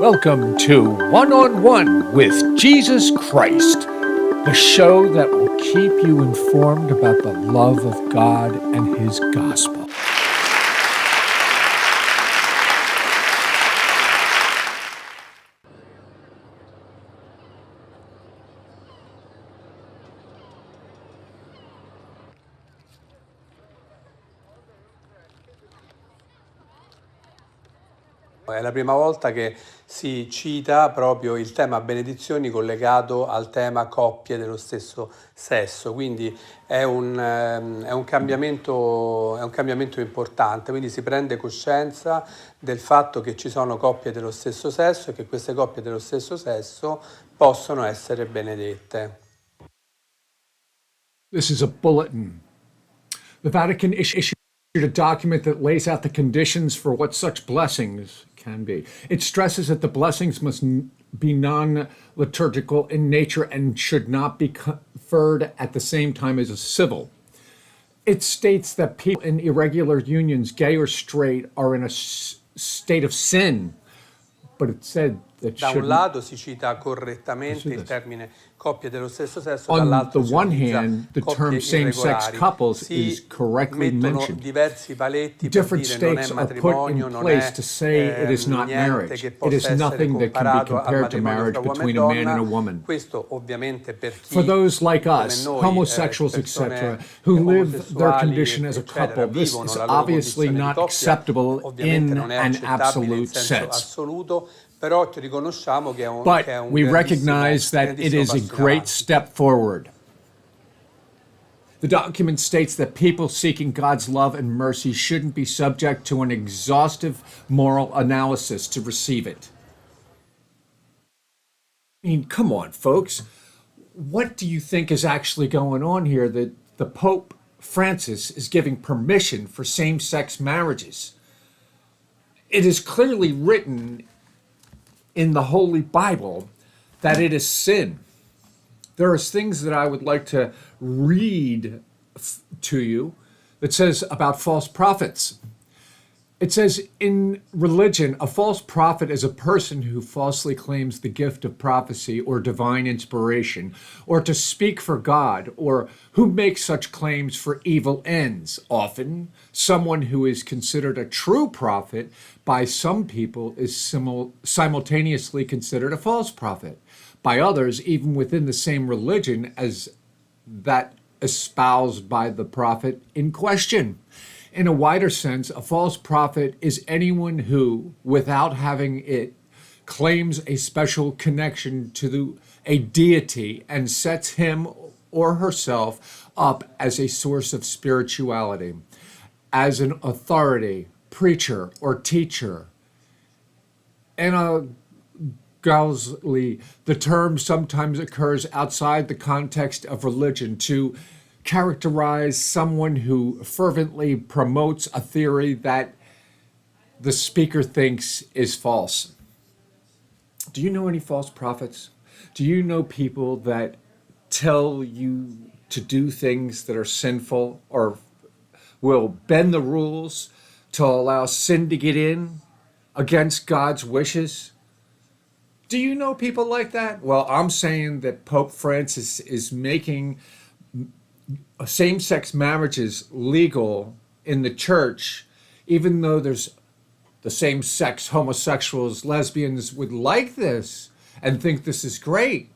Welcome to One on One with Jesus Christ, the show that will keep you informed about the love of God and His gospel. È la prima volta che si cita proprio il tema benedizioni collegato al tema coppie dello stesso sesso, quindi è un cambiamento importante, quindi si prende coscienza del fatto che ci sono coppie dello stesso sesso e che queste coppie dello stesso sesso possono essere benedette. This is a bulletin. The Vatican issued a document that lays out the conditions for what such blessings can be. It stresses that the blessings must be non-liturgical in nature and should not be conferred at the same time as a civil. It states that people in irregular unions, gay or straight, are in a state of sin, but it said that Da un lato si cita correttamente il termine coppie dello stesso sesso, dall'altro si utilizza coppie irregolari. Si mettono diversi paletti per dire non è matrimonio, non è niente che possa essere comparato al matrimonio tra uomo e donna. Questo ovviamente per chi for those like come us, noi, homosexuals, etc., who live their condition as a couple, this is obviously not acceptable in an absolute sense. Però riconosciamo che è un But we recognize that it is a great step forward. The document states that people seeking God's love and mercy shouldn't be subject to an exhaustive moral analysis to receive it. I mean, come on, folks. What do you think is actually going on here that the Pope Francis is giving permission for same-sex marriages? It is clearly written in the Holy Bible that it is sin. There are things that I would like to read to you that says about false prophets. It says in religion, a false prophet is a person who falsely claims the gift of prophecy or divine inspiration, or to speak for God, or who makes such claims for evil ends. Often, someone who is considered a true prophet by some people is simultaneously considered a false prophet. By others, even within the same religion as that espoused by the prophet in question. In a wider sense, a false prophet is anyone who, without having it, claims a special connection to a deity and sets him or herself up as a source of spirituality, as an authority, preacher, or teacher. Analogously, the term sometimes occurs outside the context of religion to characterize someone who fervently promotes a theory that the speaker thinks is false. Do you know any false prophets? Do you know people that tell you to do things that are sinful or will bend the rules to allow sin to get in against God's wishes? Do you know people like that? Well, I'm saying that Pope Francis is making same-sex marriages legal in the church, even though there's the same-sex homosexuals, lesbians would like this and think this is great.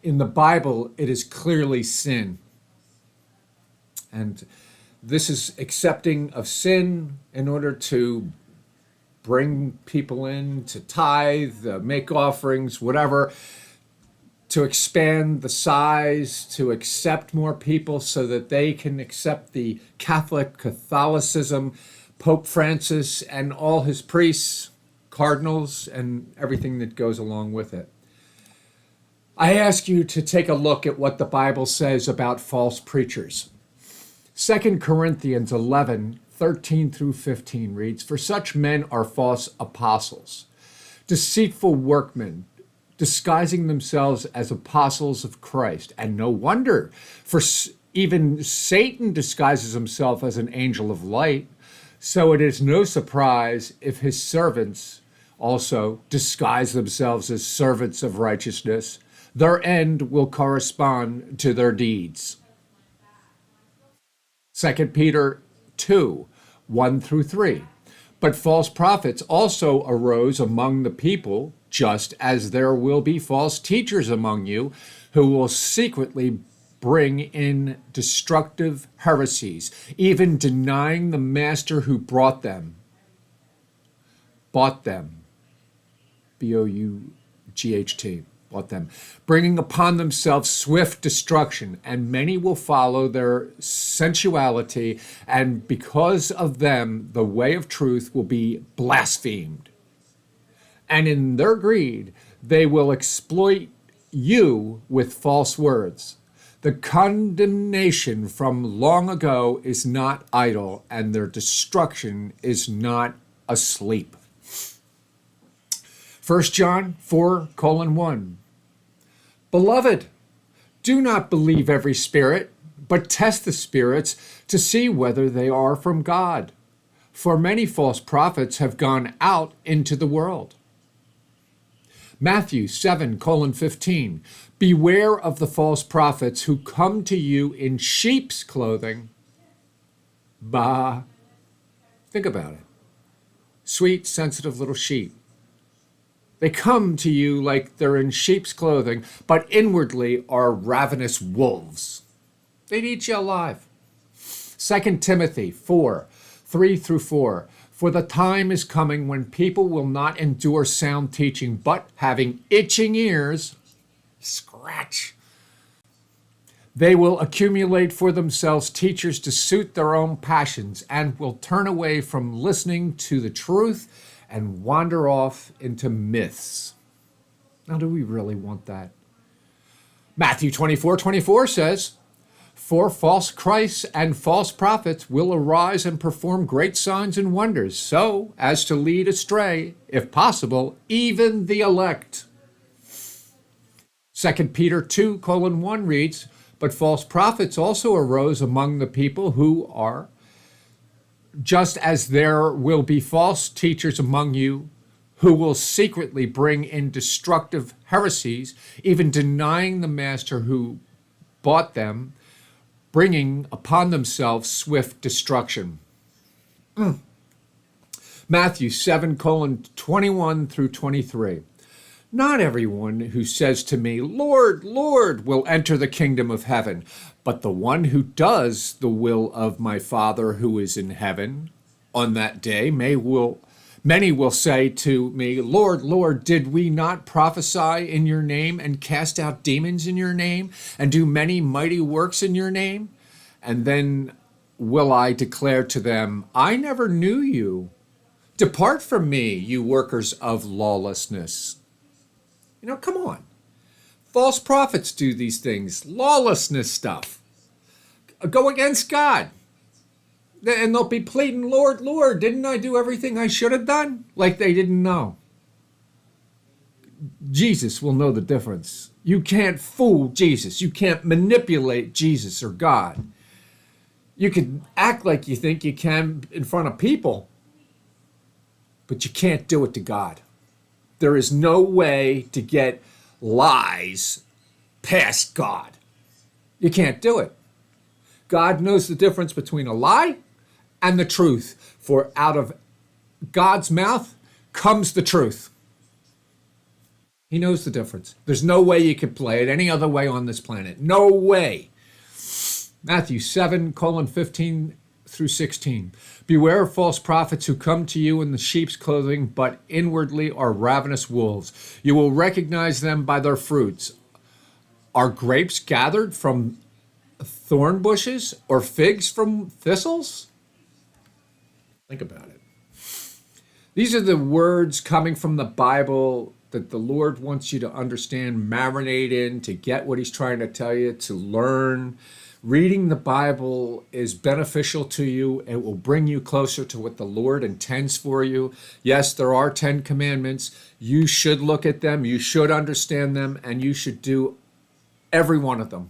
In the Bible, it is clearly sin. And this is accepting of sin in order to bring people in to tithe, make offerings, whatever, to expand the size, to accept more people so that they can accept the Catholicism, Pope Francis and all his priests, cardinals, and everything that goes along with it. I ask you to take a look at what the Bible says about false preachers. 2 Corinthians 11:13 through 15 reads, "For such men are false apostles, deceitful workmen, disguising themselves as apostles of Christ. And no wonder, for even Satan disguises himself as an angel of light. So it is no surprise if his servants also disguise themselves as servants of righteousness. Their end will correspond to their deeds. 2 Peter 2, 1 through 3. But false prophets also arose among the people, just as there will be false teachers among you, who will secretly bring in destructive heresies, even denying the master who bought them, B-O-U-G-H-T, bought them, bringing upon themselves swift destruction, and many will follow their sensuality, and because of them the way of truth will be blasphemed. And in their greed they will exploit you with false words. The condemnation from long ago is not idle, and their destruction is not asleep. 1 John 4:1. Beloved, do not believe every spirit, but test the spirits to see whether they are from God. For many false prophets have gone out into the world. Matthew 7:15. Beware of the false prophets who come to you in sheep's clothing. Think about it. Sweet, sensitive little sheep. They come to you like they're in sheep's clothing, but inwardly are ravenous wolves. They'd eat you alive. 2 Timothy 4:3 through 4. For the time is coming when people will not endure sound teaching, but having itching ears, scratch. They will accumulate for themselves teachers to suit their own passions, and will turn away from listening to the truth and wander off into myths. Now, do we really want that? Matthew 24:24 says, for false Christs and false prophets will arise and perform great signs and wonders, so as to lead astray, if possible, even the elect. 2 Peter 2:1 reads, but false prophets also arose among the people who are, just as there will be false teachers among you who will secretly bring in destructive heresies, even denying the master who bought them, bringing upon themselves swift destruction. Matthew 7:21 through 23. Not everyone who says to me, Lord, Lord, will enter the kingdom of heaven, but the one who does the will of my Father who is in heaven. On that day many will say to me, Lord, Lord, did we not prophesy in your name and cast out demons in your name and do many mighty works in your name? And then will I declare to them, I never knew you. Depart from me, you workers of lawlessness. Come on. False prophets do these things, lawlessness stuff. Go against God. And they'll be pleading, Lord, Lord, didn't I do everything I should have done? Like they didn't know. Jesus will know the difference. You can't fool Jesus. You can't manipulate Jesus or God. You can act like you think you can in front of people, but you can't do it to God. There is no way to get lies past God. You can't do it. God knows the difference between a lie and the truth, for out of God's mouth comes the truth. He knows the difference. There's no way you could play it any other way on this planet. No way. Matthew 7:15 through 16. Beware of false prophets who come to you in the sheep's clothing, but inwardly are ravenous wolves. You will recognize them by their fruits. Are grapes gathered from thorn bushes or figs from thistles? Think about it. These are the words coming from the Bible that the Lord wants you to understand, marinate in, to get what he's trying to tell you, to learn. Reading the Bible is beneficial to you. It will bring you closer to what the Lord intends for you. Yes, there are 10 commandments. You should look at them, you should understand them, and you should do every one of them.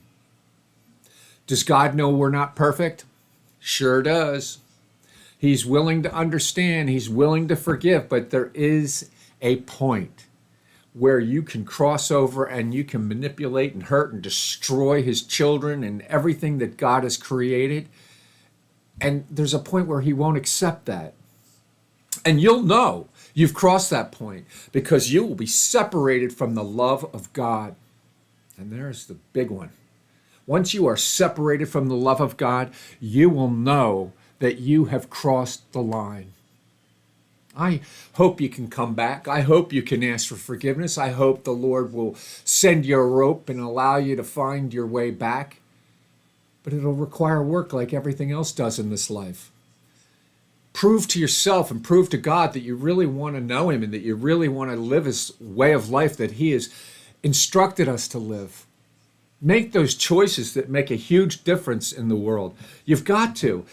Does God know we're not perfect? Sure does. He's willing to understand, he's willing to forgive, but there is a point where you can cross over and you can manipulate and hurt and destroy his children and everything that God has created. And there's a point where he won't accept that. And you'll know you've crossed that point because you will be separated from the love of God. And there's the big one. Once you are separated from the love of God, you will know that you have crossed the line. I hope you can come back. I hope you can ask for forgiveness. I hope the Lord will send you a rope and allow you to find your way back. But it'll require work like everything else does in this life. Prove to yourself and prove to God that you really want to know him and that you really want to live his way of life that he has instructed us to live. Make those choices that make a huge difference in the world. You've got to.